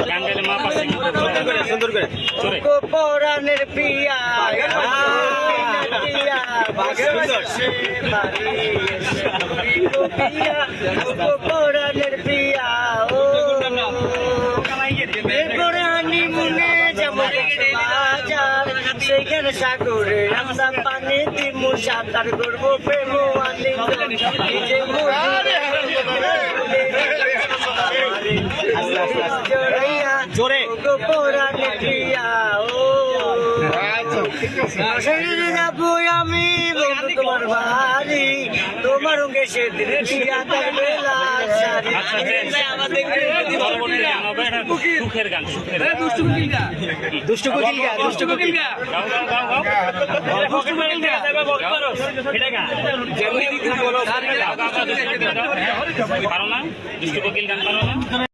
গান গাইলে মা পাশে সুন্দর করে চলে পরাণের পিয়া পরাণের পিয়া ও পরাণী মনে যেমন বাজার সেইখানে সাগরে আমরা পানি দিমু সাঁতার করবো প্রেম জোরে পরাণের পিয়া ও যাবো আমি বন্ধু তোমার বাড়ি তোমার সঙ্গে সেদিন পিয়া থাকবে সুখের গান সুখের দুষ্টু কোকিল গা দুষ্টু কোকিল গা পারো না দুষ্টু কোকিল গান পারো না